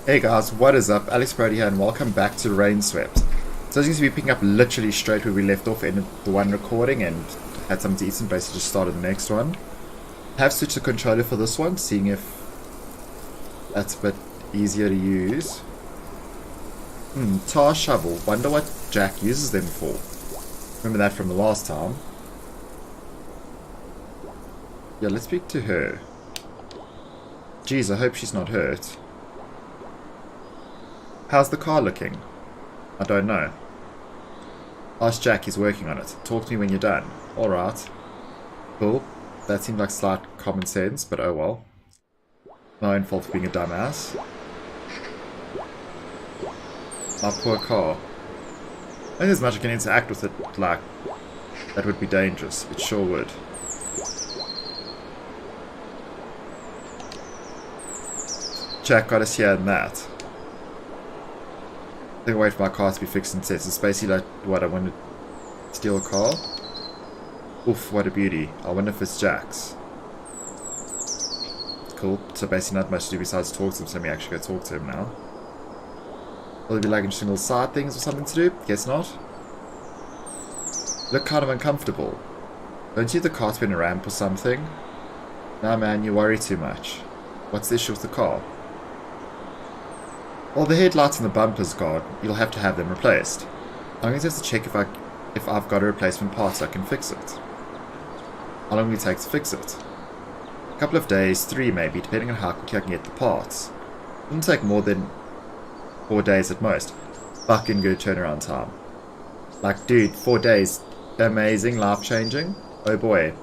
Hey guys, what is up? Alex Broda here and welcome back to Rainswept. So I seems to be picking up literally straight where we left off in the one recording and had something to eat and basically just started the next one. I have switched the controller for this one, seeing if that's a bit easier to use. Tar shovel. Wonder what Jack uses them for. Remember that from the last time. Yeah, let's speak to her. Jeez, I hope she's not hurt. How's the car looking? I don't know. Ask Jack, he's working on it. Talk to me when you're done. Alright. Cool. That seemed like slight common sense, but oh well. My own fault for being a dumbass. My poor car. I think there's much I can interact with it, like, that would be dangerous. It sure would. Jack got us here and that. I think I wait for my car to be fixed and set. It's basically like what I wanted to steal a car. Oof, what a beauty. I wonder if it's Jack's. Cool. So basically not much to do besides talk to him, so let me actually go talk to him now. Will there be like interesting little side things or something to do? Guess not. Look kind of uncomfortable. Don't you have the car's been a ramp or something? Nah man, you worry too much. What's the issue with the car? Well, the headlights and the bumper's gone. You'll have to have them replaced. I'm going to have to check if I've got a replacement part so I can fix it. How long will it take to fix it? A couple of days, 3 maybe, depending on how quickly I can get the parts. It wouldn't take more than 4 days at most. Fucking good turnaround time. Like, dude, 4 days. Amazing, life-changing. Oh boy.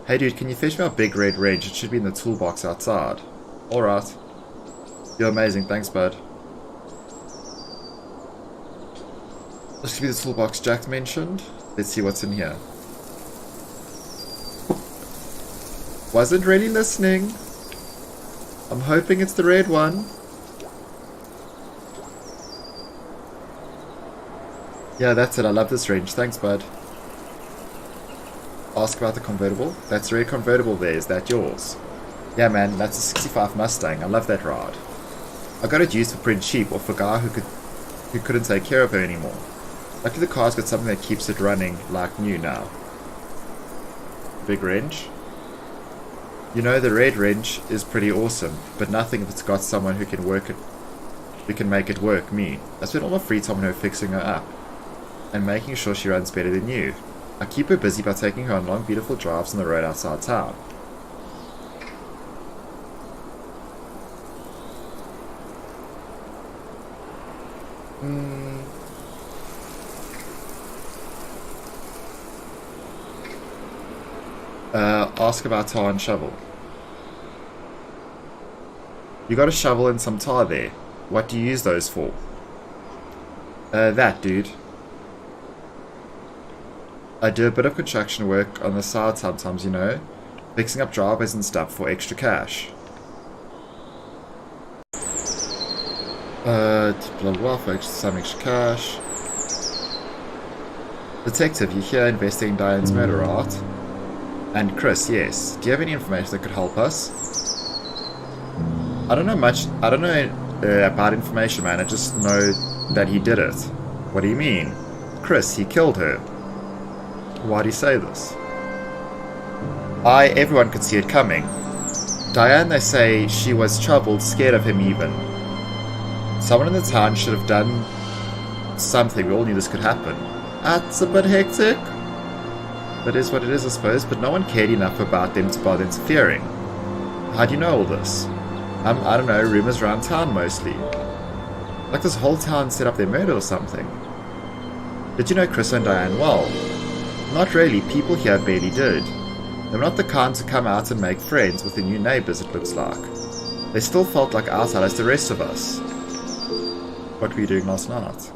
Hey dude, can you fetch me our big red wrench? It should be in the toolbox outside. Alright. You're amazing, thanks bud. This should be the toolbox Jack mentioned. Let's see what's in here. Wasn't really listening. I'm hoping it's the red one. Yeah, that's it. I love this wrench. Thanks, bud. Ask about the convertible. That's a red convertible there. Is that yours? Yeah, man. That's a 65 Mustang. I love that ride. I got it used for pretty cheap off a guy who couldn't take care of her anymore. Luckily the car's got something that keeps it running like new now. Big wrench. You know, the red wrench is pretty awesome, but nothing if it's got someone who can work it, who can make it work, me. I spend all my free time on her fixing her up, and making sure she runs better than you. I keep her busy by taking her on long beautiful drives on the road outside town. Ask about tar and shovel. You got a shovel and some tar there. What do you use those for? That, dude. I do a bit of construction work on the side sometimes, you know. Fixing up driveways and stuff for extra cash. Blah blah blah, for some extra cash. Detective, you're here investigating Diane's murder, right? And Chris, yes. Do you have any information that could help us? I don't know much. I don't know about information, man. I just know that he did it. What do you mean? Chris, he killed her. Why do you say this? Everyone could see it coming. Diane, they say she was troubled, scared of him even. Someone in the town should have done something. We all knew this could happen. That's a bit hectic. That is what it is, I suppose, but no one cared enough about them to bother interfering. How do you know all this? I don't know, rumors around town mostly. Like this whole town set up their murder or something. Did you know Chris and Diane well? Not really, people here barely did. They're not the kind to come out and make friends with the new neighbors, it looks like. They still felt like outsiders the rest of us. What were you doing last night?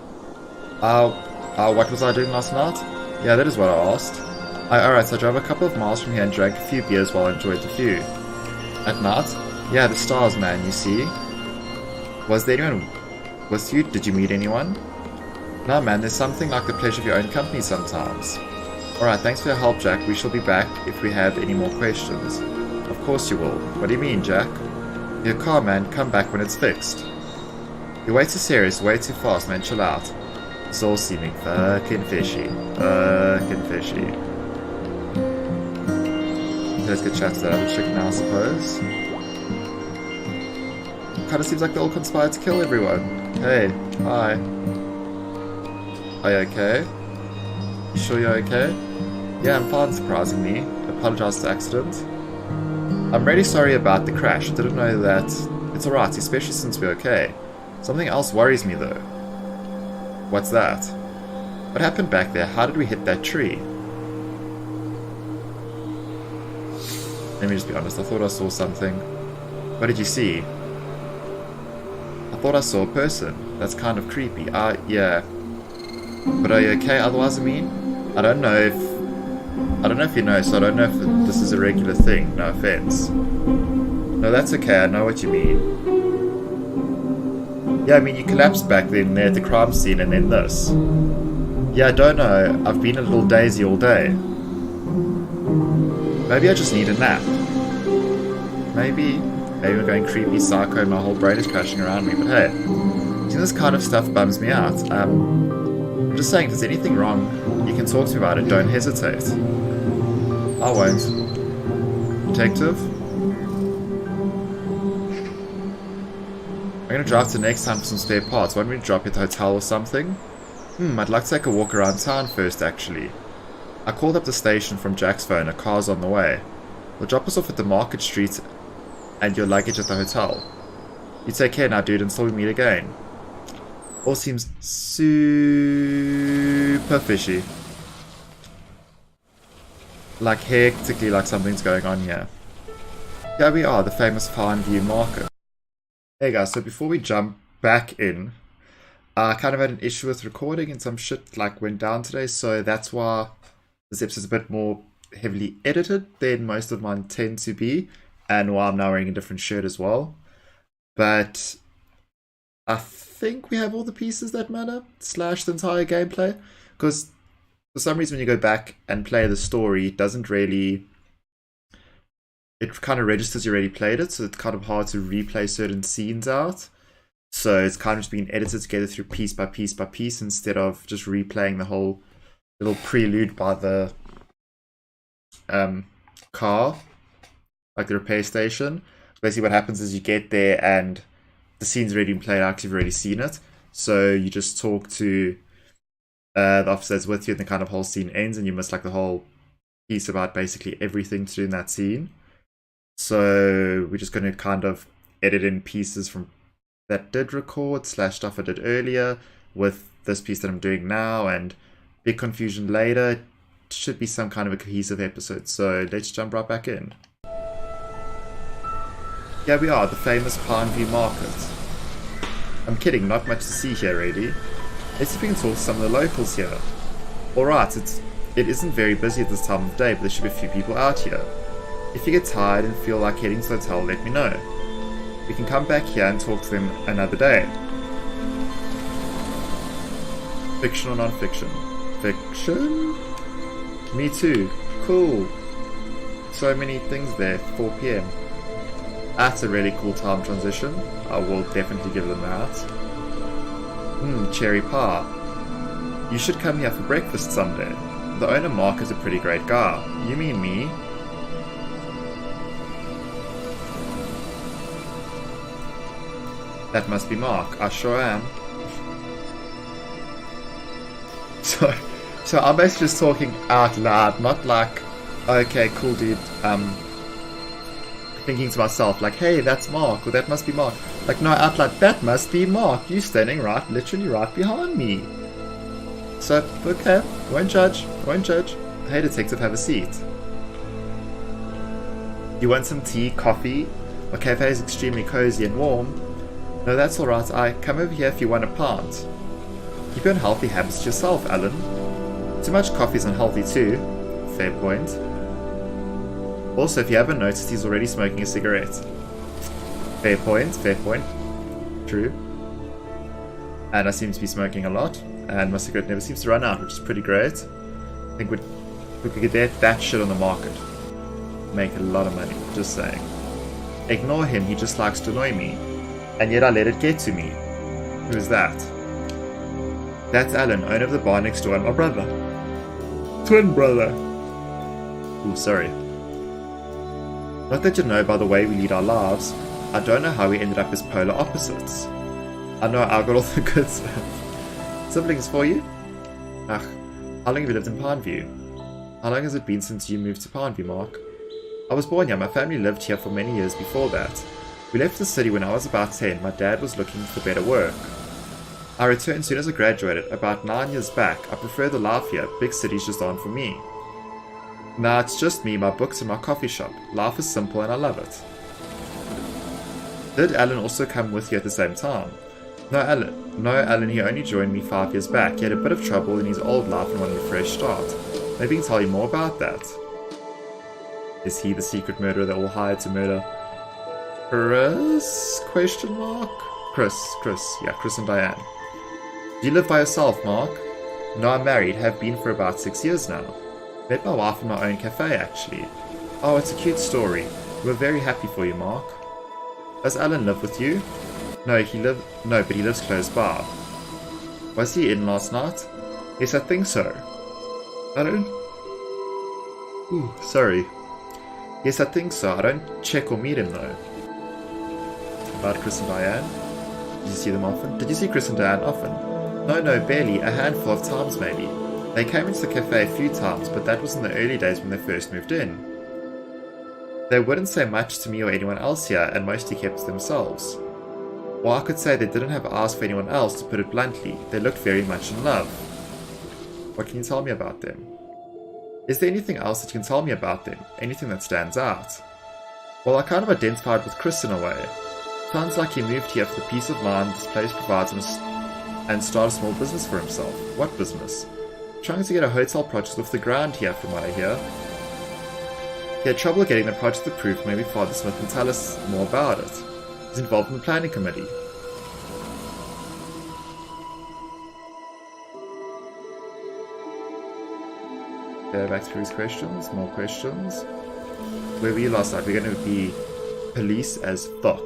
What was I doing last night? Yeah, that is what I asked. Alright, so I drove a couple of miles from here and drank a few beers while I enjoyed the view. At night? Yeah, the stars, man, you see. Was there anyone with you? Did you meet anyone? No, man, there's something like the pleasure of your own company sometimes. Alright, thanks for your help, Jack. We shall be back if we have any more questions. Of course you will. What do you mean, Jack? Your car, man. Come back when it's fixed. You're way too serious, way too fast, man, chill out. It's all seeming fucking fishy. Fucking fishy. Okay, let's get chat to that other chick now, I suppose. Kinda seems like they all conspired to kill everyone. Hey, hi. Are you okay? You sure you're okay? Yeah, I'm fine, surprisingly. Apologize for the accident. I'm really sorry about the crash. Didn't know that. It's alright, especially since we're okay. Something else worries me though. What's that? What happened back there? How did we hit that tree? Let me just be honest, I thought I saw something. What did you see? I thought I saw a person. That's kind of creepy. Yeah. But are you okay otherwise, I mean? I don't know if you know, so I don't know if this is a regular thing, no offense. No, that's okay, I know what you mean. Yeah, I mean, you collapsed back then there at the crime scene and then this. Yeah, I don't know, I've been a little dazy all day. Maybe I just need a nap. Maybe we're going creepy psycho and my whole brain is crashing around me, but hey, this kind of stuff bums me out. I'm just saying, if there's anything wrong, you can talk to me about it, don't hesitate. I won't. Detective? I'm gonna drive to the next time for some spare parts. Why don't we drop you at the hotel or something? I'd like to take a walk around town first, actually. I called up the station from Jack's phone, a car's on the way. We'll drop us off at the Market Street and your luggage at the hotel. You take care now, dude, until we meet again. All seems super fishy. Like hectically like something's going on here. Here we are, the famous Fine View Market. Hey guys, so before we jump back in, I kind of had an issue with recording and some shit like went down today, so that's why this episode's a bit more heavily edited than most of mine tend to be, and why I'm now wearing a different shirt as well. But I think we have all the pieces that matter, / the entire gameplay, because for some reason when you go back and play the story, it doesn't really... It kind of registers you already played it, so it's kind of hard to replay certain scenes out. So it's kind of just being edited together through piece by piece by piece, instead of just replaying the whole little prelude by the car, like the repair station. Basically what happens is you get there and the scene's already been played out because you've already seen it. So you just talk to the officers with you and the kind of whole scene ends, and you miss like the whole piece about basically everything to do in that scene. So we're just going to kind of edit in pieces from that did record / stuff I did earlier with this piece that I'm doing now, and big confusion later. It should be some kind of a cohesive episode, so let's jump right back in. Here we are, the famous Pine View Market. I'm kidding, not much to see here really. Let's see if we can talk to some of the locals here. Alright, it isn't very busy at this time of day, but there should be a few people out here. If you get tired and feel like heading to the hotel, let me know. We can come back here and talk to them another day. Fiction or non-fiction? Fiction? Me too. Cool. So many things there. 4 PM. That's a really cool time transition. I will definitely give them that. Cherry pie. You should come here for breakfast someday. The owner Mark is a pretty great guy. You mean me? That must be Mark. I sure am. So I'm basically just talking out loud, not like, okay, cool dude, thinking to myself, like, hey, that's Mark, or that must be Mark. Like, no, out loud, that must be Mark. You standing literally right behind me. So, okay, won't judge. Hey, detective, have a seat. You want some tea, coffee? My cafe is extremely cozy and warm. No, that's alright. I come over here if you want a pint. Keep your unhealthy habits to yourself, Alan. Too much coffee's unhealthy too. Fair point. Also, if you haven't noticed, he's already smoking a cigarette. Fair point. True. And I seem to be smoking a lot, and my cigarette never seems to run out, which is pretty great. I think we could get that shit on the market. Make a lot of money, just saying. Ignore him, he just likes to annoy me. And yet I let it get to me. Who's that? That's Alan, owner of the bar next door, and my brother. Twin brother. Ooh, sorry. Not that you know by the way we lead our lives, I don't know how we ended up as polar opposites. I know I got all the good stuff. Siblings for you? Ugh, how long have you lived in Pineview? How long has it been since you moved to Pineview, Mark? I was born here, my family lived here for many years before that. We left the city when I was about 10, my dad was looking for better work. I returned soon as I graduated, about 9 years back. I prefer the life here, big cities just aren't for me. Nah, it's just me, my books and my coffee shop. Life is simple and I love it. Did Alan also come with you at the same time? No, Alan, he only joined me 5 years back. He had a bit of trouble in his old life and wanted a fresh start. Maybe he can tell you more about that. Is he the secret murderer that will hire to murder Chris? Question mark? Chris. Yeah, Chris and Diane. Do you live by yourself, Mark? No, I'm married, have been for about 6 years now. Met my wife in my own cafe, actually. Oh, it's a cute story. We're very happy for you, Mark. Does Alan live with you? No, but he lives close by. Was he in last night? Yes, I think so. Alan? Ooh, sorry. Yes, I think so. I don't check or meet him, though. About Chris and Diane? Did you see them often? Did you see Chris and Diane often? No, barely. A handful of times, maybe. They came into the cafe a few times, but that was in the early days when they first moved in. They wouldn't say much to me or anyone else here, and mostly kept to themselves. Well, I could say they didn't have eyes for anyone else, to put it bluntly. They looked very much in love. What can you tell me about them? Is there anything else that you can tell me about them? Anything that stands out? Well, I kind of identified with Chris in a way. Sounds like he moved here for the peace of mind this place provides and start a small business for himself. What business? Trying to get a hotel project off the ground here, from what I hear. He had trouble getting the project approved. Maybe Father Smith can tell us more about it. He's involved in the planning committee. Okay, back through his questions. More questions. Where were you last night? We're going to be police as fuck.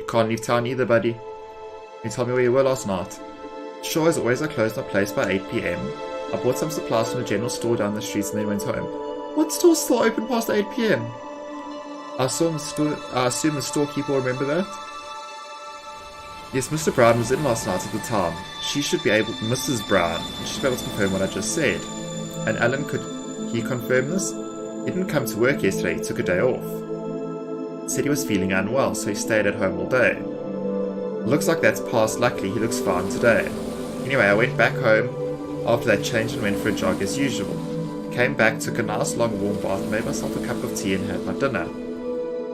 Can't leave town either, buddy. Can you tell me where you were last night? Sure, as always, I closed my place by 8 PM. I bought some supplies from a general store down the streets and then went home. What store's still open past 8 PM? I assume the storekeeper will remember that? Yes, Mr. Brown was in last night at the time. Mrs. Brown, she should be able to confirm what I just said. And Alan, could he confirm this? He didn't come to work yesterday, he took a day off. Said he was feeling unwell, so he stayed at home all day. Looks like that's passed. Luckily, he looks fine today. Anyway, I went back home after that change and went for a jog as usual. Came back, took a nice long warm bath, made myself a cup of tea and had my dinner.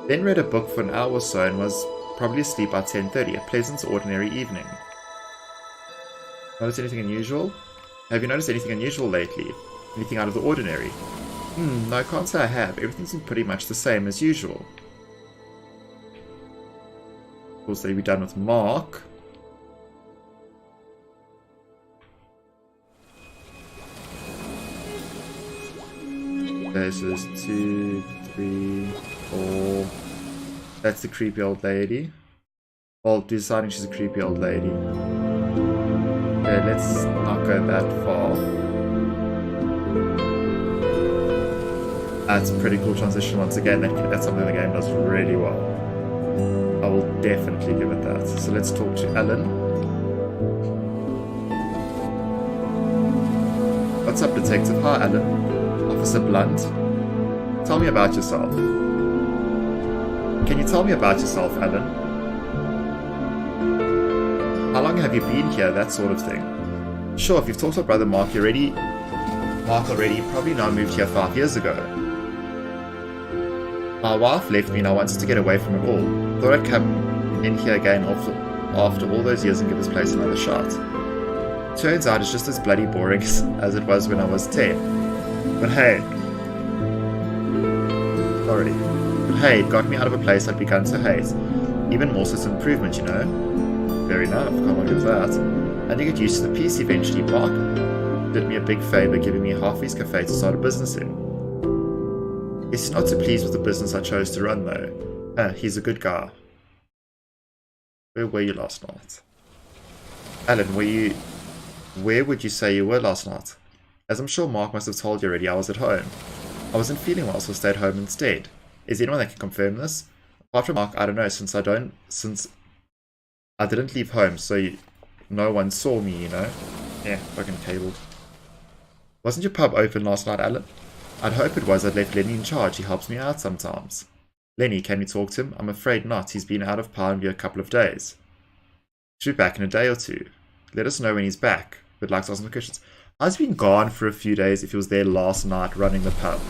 Then read a book for an hour or so and was probably asleep by 10:30, a pleasant ordinary evening. Notice anything unusual? Have you noticed anything unusual lately? Anything out of the ordinary? No, I can't say I have. Everything's been pretty much the same as usual. Of course, they'll be done with Mark. Okay, so there's 2, 3, 4. That's the creepy old lady. Well, deciding she's a creepy old lady. Okay, let's not go that far. That's a pretty cool transition once again. That's something the game does really well. I will definitely give it that. So let's talk to Ellen. What's up, Detective? Hi, Ellen. Officer Blunt. Tell me about yourself. Can you tell me about yourself, Ellen? How long have you been here? That sort of thing. Sure, if you've talked to brother Mark already, you probably know I moved here 5 years ago. My wife left me and I wanted to get away from it all. Thought I'd come in here again after all those years and give this place another shot. Turns out it's just as bloody boring as it was when I was 10. But hey, it got me out of a place I'd begun to hate. Even more so it's an improvement, you know? Fair enough, can't argue with that. And you get used to the peace eventually. Mark did me a big favour giving me half his cafe to start a business in. He's not too pleased with the business I chose to run though. He's a good guy. Where were you last night? Alan, where would you say you were last night? As I'm sure Mark must have told you already, I was at home. I wasn't feeling well, so I stayed home instead. Is there anyone that can confirm this? Apart from Mark, I don't know, since I didn't leave home, so no one saw me, you know? Yeah, fucking cabled. Wasn't your pub open last night, Alan? I'd hope it was. I'd left Lenny in charge. He helps me out sometimes. Lenny, can we talk to him? I'm afraid not. He's been out of Pineview a couple of days. Should be back in a day or two. Let us know when he's back. Would like to ask some questions. I've been gone for a few days if he was there last night running the pub.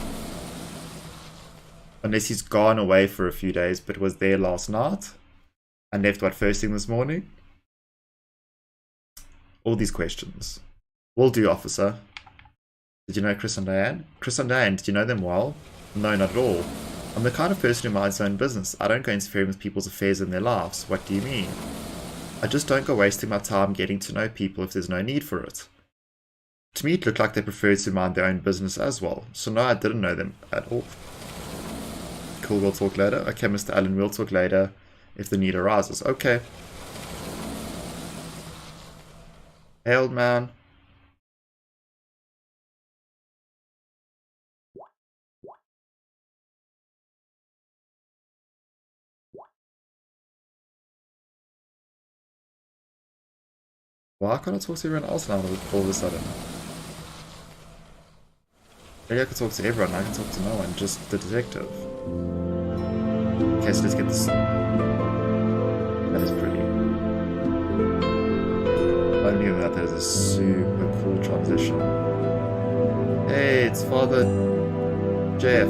Unless he's gone away for a few days but was there last night. And left, what, first thing this morning? All these questions. Will do, officer. Did you know Chris and Diane? Chris and Diane, did you know them well? No, not at all. I'm the kind of person who minds his own business. I don't go interfering with people's affairs and their lives. What do you mean? I just don't go wasting my time getting to know people if there's no need for it. To me, it looked like they preferred to mind their own business as well. So no, I didn't know them at all. Cool, we'll talk later. Okay, Mr. Allen, we'll talk later if the need arises. Okay. Hey, old man. Why can't I talk to everyone else now all of a sudden? Maybe I could talk to everyone, I can talk to no one, just the detective. Okay, so let's get this. That is pretty. I knew that is a super cool transition. Hey, it's Father Jeff.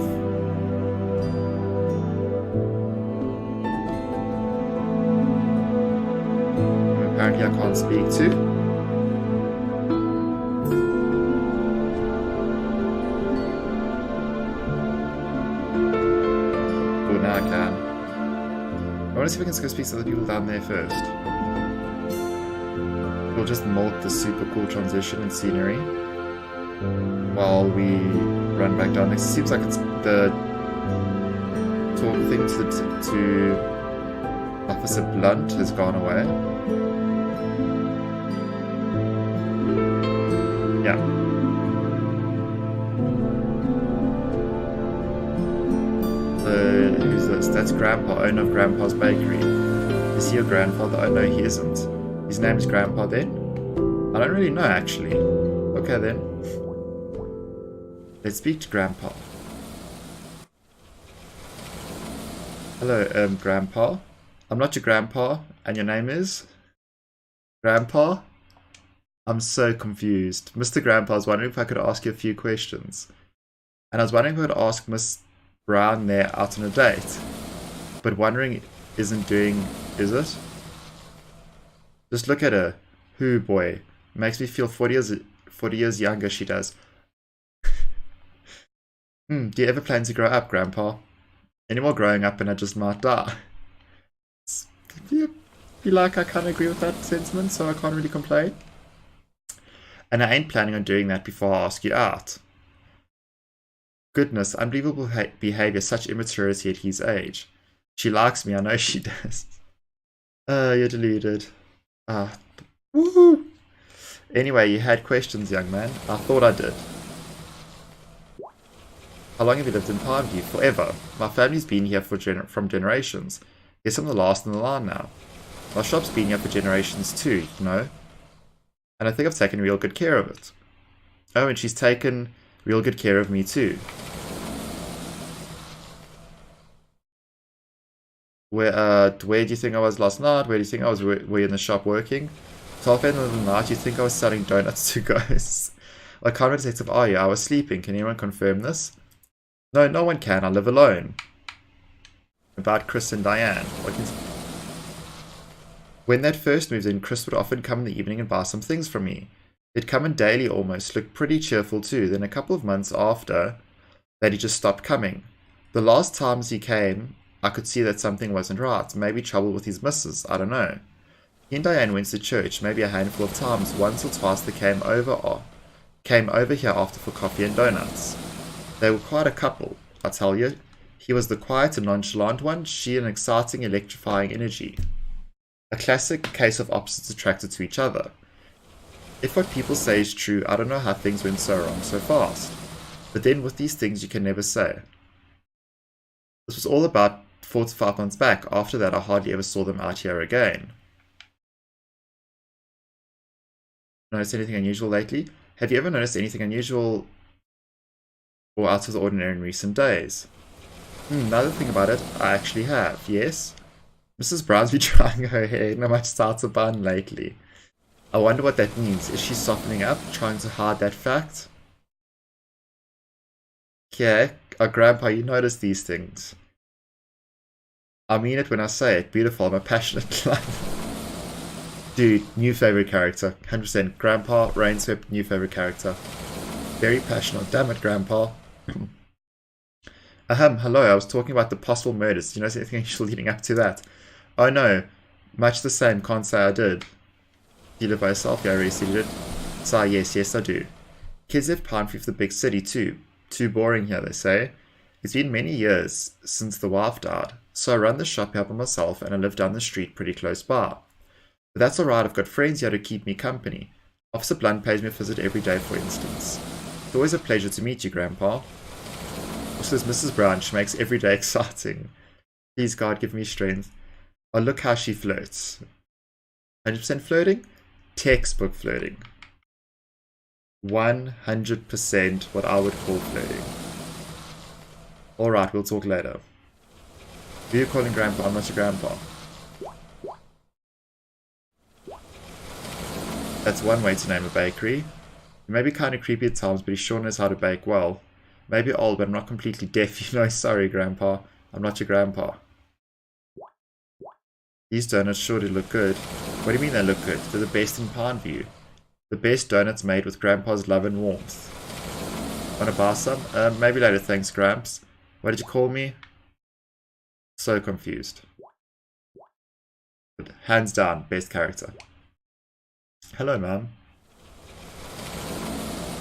Apparently I can't speak to. Oh, now I can. I want to see if I can go speak to the people down there first. We'll just milk the super cool transition and scenery while we run back down. It seems like it's the talk thing to Officer Blunt has gone away. Yeah. Who's this? That's Grandpa, owner of Grandpa's Bakery. Is he your grandfather? Oh no, he isn't. His name is Grandpa then? I don't really know actually. Okay then. Let's speak to Grandpa. Hello, Grandpa. I'm not your grandpa, and your name is? Grandpa? I'm so confused. Mr. Grandpa, I was wondering if I could ask you a few questions. And I was wondering if I could ask Miss Brown there out on a date. But wondering isn't doing, is it? Just look at her. Who, boy? Makes me feel 40 years younger, she does. Do you ever plan to grow up, Grandpa? Any more growing up and I just might die? I feel like I kind of agree with that sentiment, so I can't really complain. And I ain't planning on doing that before I ask you out. Goodness, unbelievable behavior, such immaturity at his age. She likes me, I know she does. You're deluded. Woohoo! Anyway, you had questions, young man. I thought I did. How long have you lived in Pineview? Forever. My family's been here from generations. Guess I'm the last in the line now. My shop's been here for generations too, you know? And I think I've taken real good care of it. Oh, and she's taken real good care of me too. Where do you think I was last night? Where do you think I was? Were you in the shop working? 12 a.m. in the night, you think I was selling donuts to ghosts? What kind of detective are you? I was sleeping. Can anyone confirm this? No, no one can. I live alone. About Chris and Diane. When they'd first moved in, Chris would often come in the evening and buy some things from me. He'd come in daily almost, looked pretty cheerful too. Then a couple of months after that, he just stopped coming. The last times he came, I could see that something wasn't right. Maybe trouble with his missus, I don't know. He and Diane went to church maybe a handful of times. Once or twice they came over here after for coffee and donuts. They were quite a couple, I tell you. He was the quiet and nonchalant one, she an exciting, electrifying energy. A classic case of opposites attracted to each other. If what people say is true, I don't know how things went so wrong so fast. But then with these things you can never say. This was all about 4 to 5 months back. After that I hardly ever saw them out here again. Noticed anything unusual lately? Have you ever noticed anything unusual or out of the ordinary in recent days? Now that I think about it, I actually have, yes. Mrs. Brown's been trying her hair in a much tighter bun lately. I wonder what that means. Is she softening up, trying to hide that fact? Yeah, Grandpa, you notice these things. I mean it when I say it. Beautiful, I'm a passionate love. Dude, new favorite character. 100%. Grandpa, Rainswept, new favorite character. Very passionate. Damn it, Grandpa. Hello, I was talking about the possible murders. Do you know anything unusual leading up to that? Oh no, much the same, can't say I did. Do you live by yourself? Yeah, I already stated it. So yes, I do. Kids have pined for the big city too. Too boring here, they say. It's been many years since the wife died, so I run the shop here by myself and I live down the street pretty close by. But that's alright, I've got friends here to keep me company. Officer Blunt pays me a visit every day, for instance. It's always a pleasure to meet you, Grandpa. Also, there's Mrs. Brown, she makes every day exciting. Please, God, give me strength. Oh, look how she flirts. 100% flirting? Textbook flirting. 100% what I would call flirting. Alright, we'll talk later. Who are you calling Grandpa? I'm not your grandpa. That's one way to name a bakery. He may be kind of creepy at times, but he sure knows how to bake well. Maybe old, but I'm not completely deaf, you know. Sorry, Grandpa. I'm not your grandpa. These donuts sure do look good. What do you mean they look good? They're the best in Pineview. The best donuts made with Grandpa's love and warmth. Wanna buy some? Maybe later, thanks, Gramps. What did you call me? So confused. But hands down, best character. Hello, ma'am.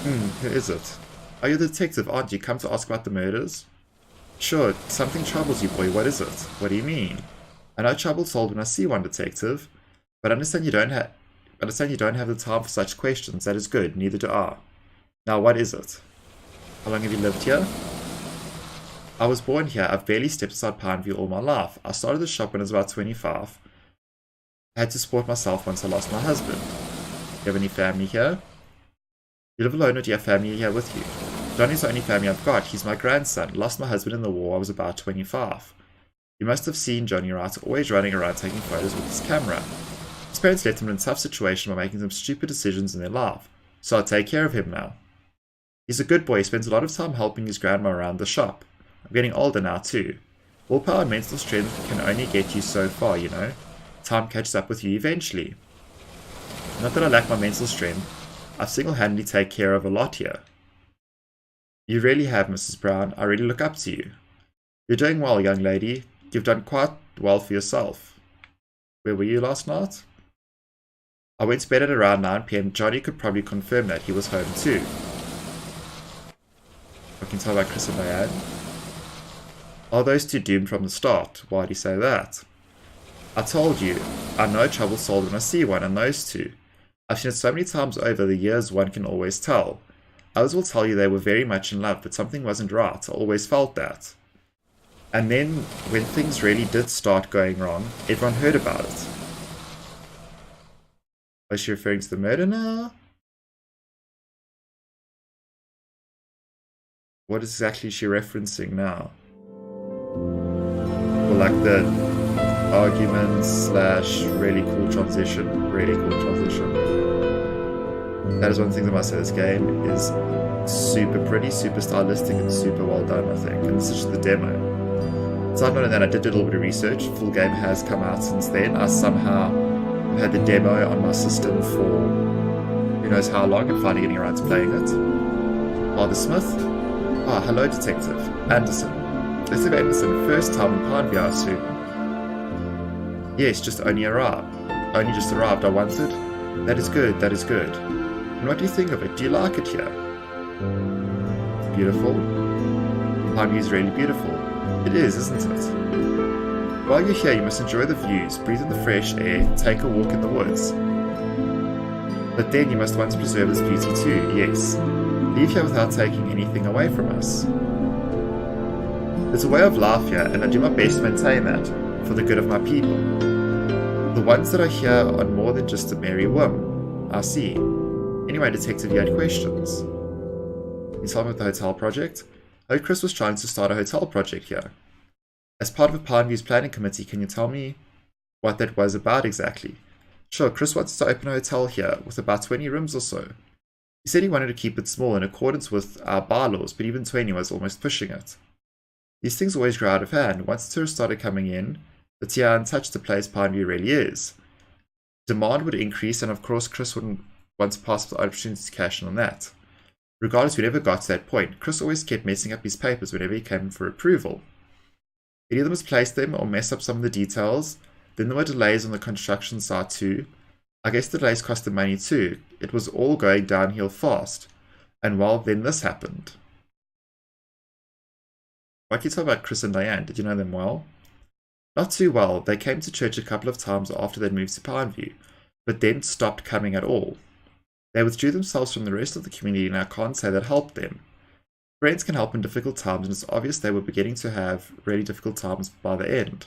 Who is it? Are you the detective, aren't you? Come to ask about the murders? Sure, something troubles you, boy. What is it? What do you mean? I know trouble's told when I see one, detective. But I understand you don't have the time for such questions. That is good. Neither do I. Now, what is it? How long have you lived here? I was born here. I've barely stepped outside Pineview all my life. I started the shop when I was about 25. I had to support myself once I lost my husband. Do you have any family here? You live alone or do you have family here with you? Johnny's the only family I've got. He's my grandson. Lost my husband in the war. I was about 25. You must have seen Johnny, right? Always running around taking photos with his camera. His parents left him in a tough situation by making some stupid decisions in their life. So I take care of him now. He's a good boy. He spends a lot of time helping his grandma around the shop. I'm getting older now too. Willpower and mental strength can only get you so far, you know. Time catches up with you eventually. Not that I lack my mental strength. I single-handedly take care of a lot here. You really have, Mrs. Brown. I really look up to you. You're doing well, young lady. You've done quite well for yourself. Where were you last night? I went to bed at around 9 PM. Johnny could probably confirm that he was home too. I can tell by Chris and Diane. Are those two doomed from the start? Why do you say that? I told you, I know trouble solved when I see one, and those two. I've seen it so many times over the years one can always tell. Others will tell you they were very much in love, but something wasn't right. I always felt that. And then, when things really did start going wrong, everyone heard about it. Was she referring to the murder now? What exactly is she referencing now? Well, like the arguments slash really cool transition. Really cool transition. That is one of the things I must say. This game is super pretty, super stylistic, and super well done, I think. And this is just the demo. Side note on that, I did do a little bit of research. Full game has come out since then. I somehow have had the demo on my system for who knows how long, and finally getting around to playing it. Father Smith. Ah, hello, Detective. Anderson. Detective Anderson, first time in Pineview, I assume. Yes, just only arrived. Only just arrived, I wanted. That is good, that is good. And what do you think of it? Do you like it here? Beautiful. Pineview is really beautiful. It is, isn't it? While you're here, you must enjoy the views, breathe in the fresh air, take a walk in the woods. But then you must once preserve this beauty too, yes. Leave here without taking anything away from us. There's a way of life here, and I do my best to maintain that, for the good of my people. The ones that are here on more than just a merry whim, I see. Anyway, Detective, you had questions? Can you tell me about the hotel project? I heard Chris was trying to start a hotel project here. As part of a Pineview's planning committee, can you tell me what that was about exactly? Sure, Chris wants to open a hotel here with about 20 rooms or so. He said he wanted to keep it small in accordance with our bylaws, but even 20 was almost pushing it. These things always grow out of hand. Once tourists started coming in, it's how untouched the place Pineview really is. Demand would increase, and of course Chris wouldn't want to pass up the opportunity to cash in on that. Regardless, we never got to that point. Chris always kept messing up his papers whenever he came for approval. He'd either misplace them or mess up some of the details. Then there were delays on the construction side too. I guess the delays cost the money too. It was all going downhill fast. And well, then this happened. What can you tell about Chris and Diane? Did you know them well? Not too well. They came to church a couple of times after they'd moved to Pineview, but then stopped coming at all. They withdrew themselves from the rest of the community, and I can't say that helped them. Friends can help in difficult times, and it's obvious they were beginning to have really difficult times by the end.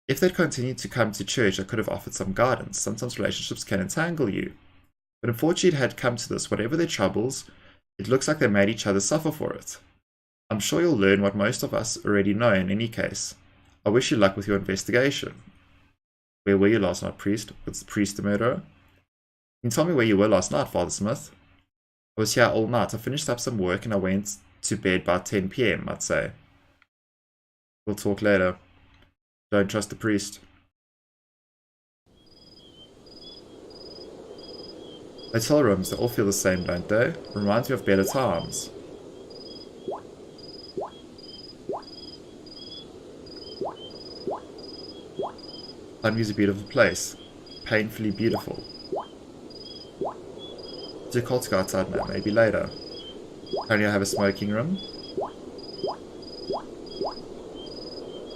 If they'd continued to come to church, I could have offered some guidance. Sometimes relationships can entangle you. But unfortunately it had come to this. Whatever their troubles, it looks like they made each other suffer for it. I'm sure you'll learn what most of us already know in any case. I wish you luck with your investigation. Where were you last night, priest? Was the priest the murderer? Can you tell me where you were last night, Father Smith? I was here all night. I finished up some work and I went to bed by 10 PM, I'd say. We'll talk later. Don't trust the priest. Hotel rooms, they all feel the same, don't they? Reminds me of better times. Pineview's a beautiful place. Painfully beautiful. It's too cold to go outside now, maybe later. Only I have a smoking room.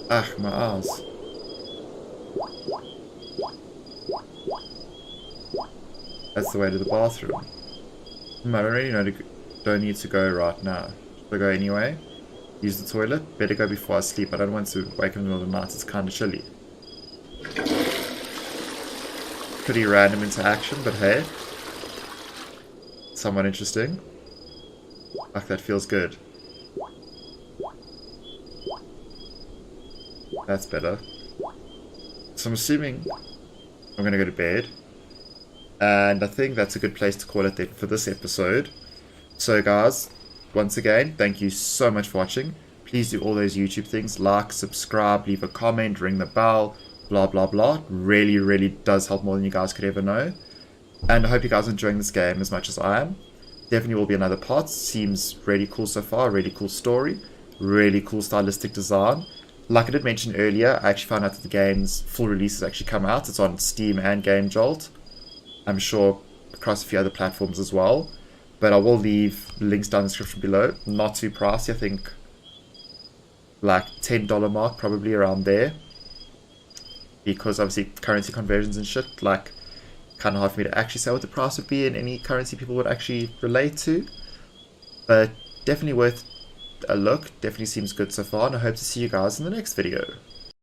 Ah, my eyes. That's the way to the bathroom. I don't really don't need to go right now. Should I go anyway? Use the toilet? Better go before I sleep. I don't want to wake up in the middle of the night. It's kind of chilly. Pretty random interaction, but hey. Somewhat interesting. Like, that feels good. That's better. So I'm assuming I'm gonna go to bed. And I think that's a good place to call it then for this episode. So guys, once again, thank you so much for watching. Please do all those YouTube things. Like, subscribe, leave a comment, ring the bell, blah blah blah. Really, really does help more than you guys could ever know. And I hope you guys are enjoying this game as much as I am. Definitely will be another part. Seems really cool so far. Really cool story. Really cool stylistic design. Like I did mention earlier, I actually found out that the game's full release has actually come out. It's on Steam and GameJolt. I'm sure across a few other platforms as well. But I will leave links down in the description below. Not too pricey, I think like $10 mark, probably around there. Because obviously currency conversions and shit, like kind of hard for me to actually say what the price would be in any currency people would actually relate to. But definitely worth a look. Definitely seems good so far, and I hope to see you guys in the next video.